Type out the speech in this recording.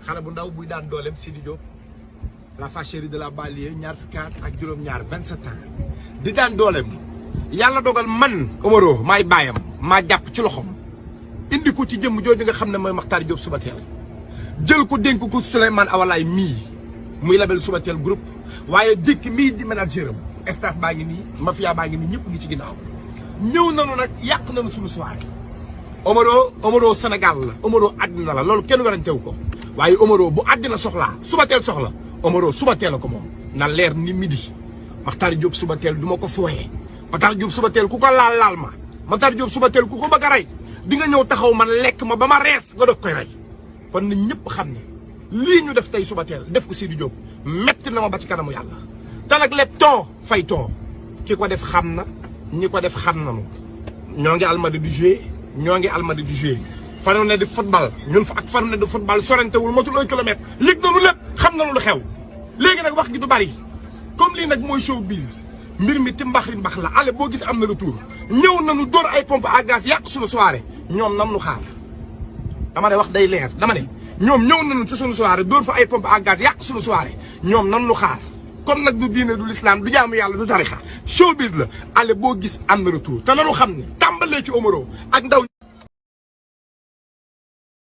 xale bu ndaw buy daan dooleem Sidi Diop la fâcherie de la banlieue ñaar fukki at ak juróom-ñaar 27 ans di daan dooleem yàlla dogal man Omaro maay baayam maa jàpp ci loxom indi ko ci jëmm jooju nga xam ne mooy Makhtar Diop Subatel jël ko dénk ko Souleymane Awalaay mii muy label Subatel groupe waaye jékki mii di manager am staff baa ngi nii mafia baa ngi nii ñëpp ngi ci ginnaaw ñëw nanu nag yàq nanu suñu soirée. Omaro Sénégal la Omaro àddina la loolu kenn werantewu ko waaye Omaro bu àddina soxlaa Subatel soxla Omaro Subatel la ko moom na leer ni midi Makhtar Diop Subatel du ma ko fooyee Makhtar Diop Subatel ku ko laal ma Makhtar Diop Subatel ku ko bëgg a rey di nga ñëw taxaw man lekk ma ba ma rees nga doog koy rey kon nit ñëpp xam ne lii ñu def tey Subatel def ko Sidi Diop metti na ma ba ci kanamu yàlla te nag lépp too fay too ki ko def xam na ñi ko def xam nañu ñoo ngi Almadi di jouer ñoo ngi Almadi di jouer fanu ne di football ñun fa ak fanu ne di football sorentewul matul 1 kilomètre yëg nañu lépp xam nañu lu xew léegi nag wax gi du bari comme lii nag mooy showbiz mbir mi ti mbax la ale boo gis am na retour ñëw nañu dóor ay pompe à gaz yàq suñu soirée ñoom nam nu xaar dama ne wax day leer dama ne ñoom ñëw nañu ci suñu soirée dóor fa ay pompe à gaz yàq suñu soirée ñoom nam nu xaar kon nag du diine du l'islam du jaamu yàlla du tarixa showbiz la ale boo gis am na retour te nanu xam ne tàmbalee ci Omaro ak ndaw